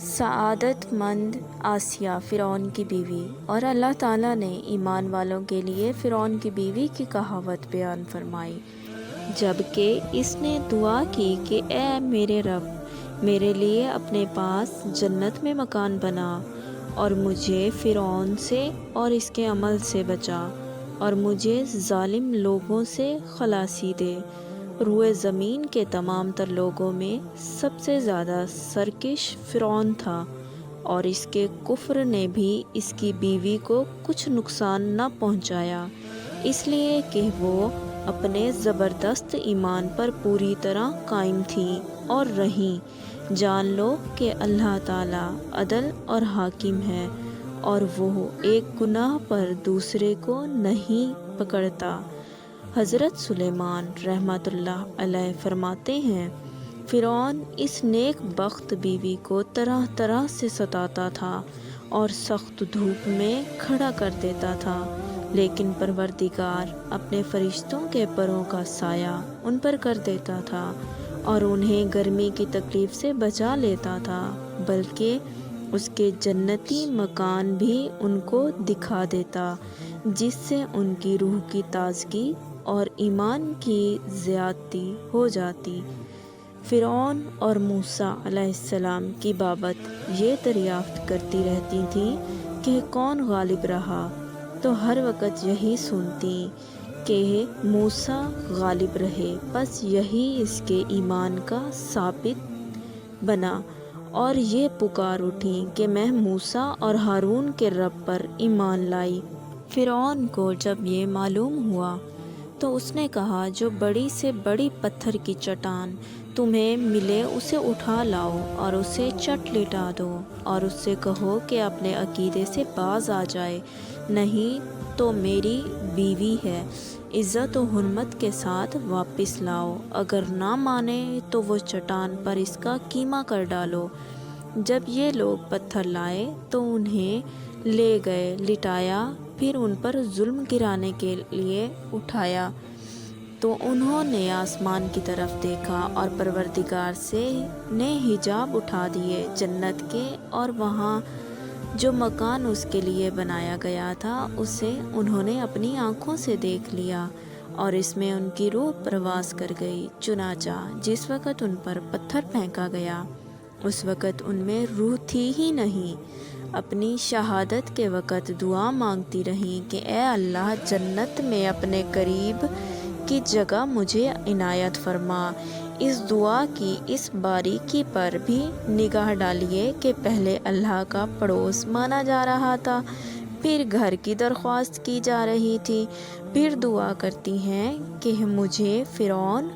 سعادت مند آسیہ فرعون کی بیوی۔ اور اللہ تعالیٰ نے ایمان والوں کے لیے فرعون کی بیوی کی کہاوت بیان فرمائی، جبکہ اس نے دعا کی کہ اے میرے رب، میرے لیے اپنے پاس جنت میں مکان بنا اور مجھے فرعون سے اور اس کے عمل سے بچا اور مجھے ظالم لوگوں سے خلاصی دے۔ روئے زمین کے تمام تر لوگوں میں سب سے زیادہ سرکش فرعون تھا، اور اس کے کفر نے بھی اس کی بیوی کو کچھ نقصان نہ پہنچایا، اس لیے کہ وہ اپنے زبردست ایمان پر پوری طرح قائم تھیں اور رہیں۔ جان لو کہ اللہ تعالیٰ عدل اور حاکم ہے، اور وہ ایک گناہ پر دوسرے کو نہیں پکڑتا۔ حضرت سلیمان رحمۃ اللہ علیہ فرماتے ہیں، فرعون اس نیک بخت بیوی کو طرح طرح سے ستاتا تھا اور سخت دھوپ میں کھڑا کر دیتا تھا، لیکن پروردگار اپنے فرشتوں کے پروں کا سایہ ان پر کر دیتا تھا اور انہیں گرمی کی تکلیف سے بچا لیتا تھا، بلکہ اس کے جنتی مکان بھی ان کو دکھا دیتا، جس سے ان کی روح کی تازگی اور ایمان کی زیادتی ہو جاتی۔ فرعون اور موسیٰ علیہ السلام کی بابت یہ دریافت کرتی رہتی تھیں کہ کون غالب رہا، تو ہر وقت یہی سنتی کہ موسیٰ غالب رہے، بس یہی اس کے ایمان کا ثابت بنا، اور یہ پکار اٹھیں کہ میں موسیٰ اور ہارون کے رب پر ایمان لائی۔ فرعون کو جب یہ معلوم ہوا تو اس نے کہا، جو بڑی سے بڑی پتھر کی چٹان تمہیں ملے اسے اٹھا لاؤ اور اسے چٹ لٹا دو، اور اس سے کہو کہ اپنے عقیدے سے باز آ جائے، نہیں تو میری بیوی ہے، عزت و حرمت کے ساتھ واپس لاؤ، اگر نہ مانے تو وہ چٹان پر اس کا کیما کر ڈالو۔ جب یہ لوگ پتھر لائے تو انہیں لے گئے، لٹایا، پھر ان پر ظلم گرانے کے لیے اٹھایا، تو انہوں نے آسمان کی طرف دیکھا اور پروردگار سے نے حجاب اٹھا دیے جنت کے، اور وہاں جو مکان اس کے لیے بنایا گیا تھا اسے انہوں نے اپنی آنکھوں سے دیکھ لیا، اور اس میں ان کی روح پرواز کر گئی۔ چنانچہ جس وقت ان پر پتھر پھینکا گیا اس وقت ان میں روح تھی ہی نہیں۔ اپنی شہادت کے وقت دعا مانگتی رہیں کہ اے اللہ، جنت میں اپنے قریب کی جگہ مجھے عنایت فرما۔ اس دعا کی اس باریکی پر بھی نگاہ ڈالیے کہ پہلے اللہ کا پڑوس مانا جا رہا تھا، پھر گھر کی درخواست کی جا رہی تھی، پھر دعا کرتی ہیں کہ مجھے فرعون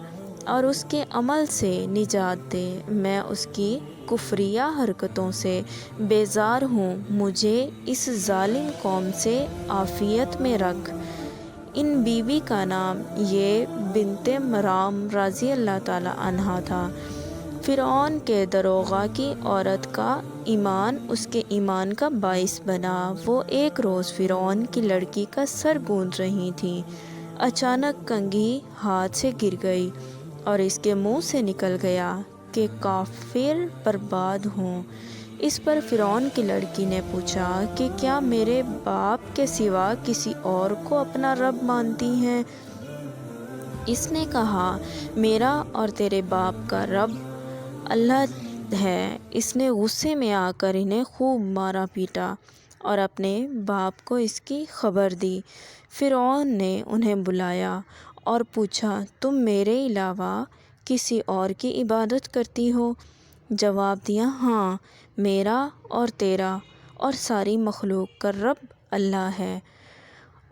اور اس کے عمل سے نجات دے، میں اس کی کفریہ حرکتوں سے بیزار ہوں، مجھے اس ظالم قوم سے عافیت میں رکھ۔ ان بیوی کا نام یہ بنت مرام رضی اللہ تعالی عنہا تھا۔ فرعون کے داروغہ کی عورت کا ایمان اس کے ایمان کا باعث بنا۔ وہ ایک روز فرعون کی لڑکی کا سر گوندھ رہی تھیں، اچانک کنگھی ہاتھ سے گر گئی اور اس کے منہ سے نکل گیا کہ کافر برباد ہوں۔ اس پر فرعون کی لڑکی نے پوچھا کہ کیا میرے باپ کے سوا کسی اور کو اپنا رب مانتی ہیں؟ اس نے کہا، میرا اور تیرے باپ کا رب اللہ ہے۔ اس نے غصے میں آ کر انہیں خوب مارا پیٹا اور اپنے باپ کو اس کی خبر دی۔ فرعون نے انہیں بلایا اور پوچھا، تم میرے علاوہ کسی اور کی عبادت کرتی ہو؟ جواب دیا، ہاں، میرا اور تیرا اور ساری مخلوق کا رب اللہ ہے،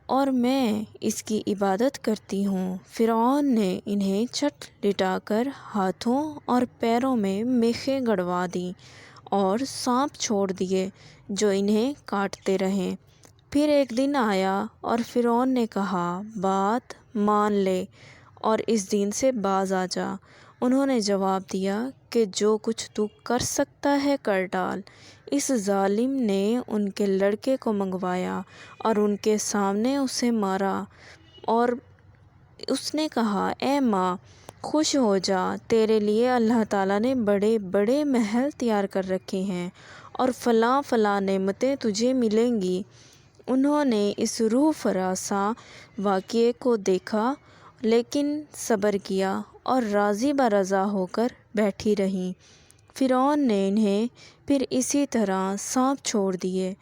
اور میں اس کی عبادت کرتی ہوں۔ فرعون نے انہیں چٹ لٹا کر ہاتھوں اور پیروں میں میخیں گڑوا دیں اور سانپ چھوڑ دیے جو انہیں کاٹتے رہے۔ پھر ایک دن آیا اور فرعون نے کہا، بات مان لے اور اس دین سے باز آ جا۔ انہوں نے جواب دیا کہ جو کچھ تو کر سکتا ہے کر ڈال۔ اس ظالم نے ان کے لڑکے کو منگوایا اور ان کے سامنے اسے مارا اور اس نے کہا اے ماں خوش ہو جا، تیرے لیے اللہ تعالیٰ نے بڑے بڑے محل تیار کر رکھے ہیں اور فلاں فلاں نعمتیں تجھے ملیں گی۔ انہوں نے اس روح فرسا واقعے کو دیکھا لیکن صبر کیا اور راضی برضا ہو کر بیٹھی رہیں۔ فرعون نے انہیں پھر اسی طرح سونپ چھوڑ دیے۔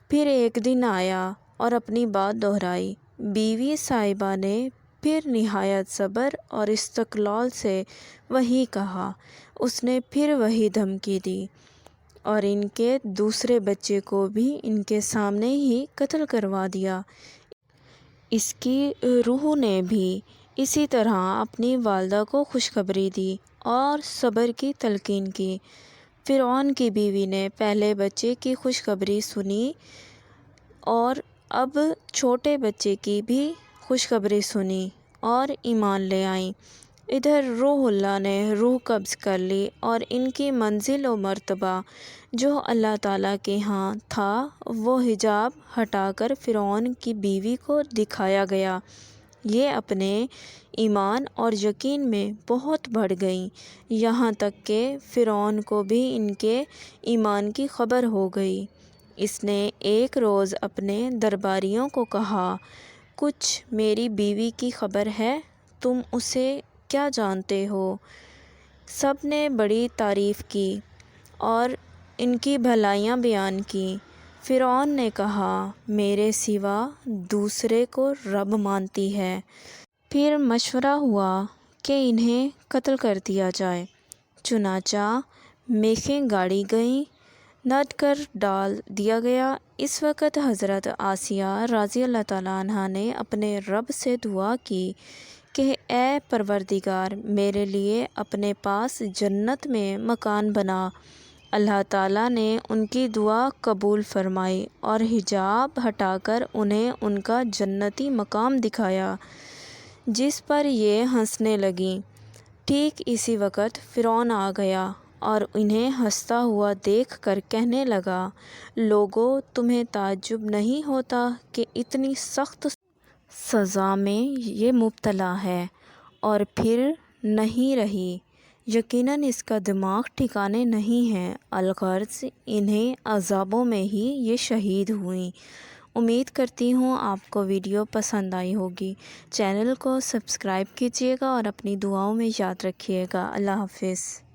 پھر ایک دن آیا اور اپنی بات دہرائی۔ بیوی صاحبہ نے پھر نہایت صبر اور استقلال سے وہی کہا۔ اس نے پھر وہی دھمکی دی اور ان کے دوسرے بچے کو بھی ان کے سامنے ہی قتل کروا دیا۔ اس کی روح نے بھی اسی طرح اپنی والدہ کو خوشخبری دی اور صبر کی تلقین کی۔ فرعون کی بیوی نے پہلے بچے کی خوشخبری سنی اور اب چھوٹے بچے کی بھی خوشخبری سنی اور ایمان لے آئیں۔ ادھر روح اللہ نے روح قبض کر لی اور ان کی منزل و مرتبہ جو اللہ تعالیٰ کے ہاں تھا وہ حجاب ہٹا کر فرعون کی بیوی کو دکھایا گیا۔ یہ اپنے ایمان اور یقین میں بہت بڑھ گئیں، یہاں تک کہ فرعون کو بھی ان کے ایمان کی خبر ہو گئی۔ اس نے ایک روز اپنے درباریوں کو کہا، کچھ میری بیوی کی خبر ہے؟ تم اسے کیا جانتے ہو؟ سب نے بڑی تعریف کی اور ان کی بھلائیاں بیان کیں۔ فرعون نے کہا، میرے سوا دوسرے کو رب مانتی ہے۔ پھر مشورہ ہوا کہ انہیں قتل کر دیا جائے۔ چنانچہ میخیں گاڑی گئیں، نڈ کر ڈال دیا گیا۔ اس وقت حضرت آسیہ رضی اللہ تعالیٰ عنہا نے اپنے رب سے دعا کی کہ اے پروردگار میرے لیے اپنے پاس جنت میں مکان بنا۔ اللہ تعالیٰ نے ان کی دعا قبول فرمائی اور حجاب ہٹا کر انہیں ان کا جنتی مقام دکھایا، جس پر یہ ہنسنے لگیں۔ ٹھیک اسی وقت فرعون آ گیا اور انہیں ہنستا ہوا دیکھ کر کہنے لگا، لوگو تمہیں تعجب نہیں ہوتا کہ اتنی سخت سزا میں یہ مبتلا ہے اور پھر نہیں رہی؟ یقیناً اس کا دماغ ٹھکانے نہیں ہے، الغرض انہیں عذابوں میں ہی یہ شہید ہوئیں۔ امید کرتی ہوں آپ کو ویڈیو پسند آئی ہوگی۔ چینل کو سبسکرائب کیجیے گا اور اپنی دعاؤں میں یاد رکھیے گا۔ اللہ حافظ۔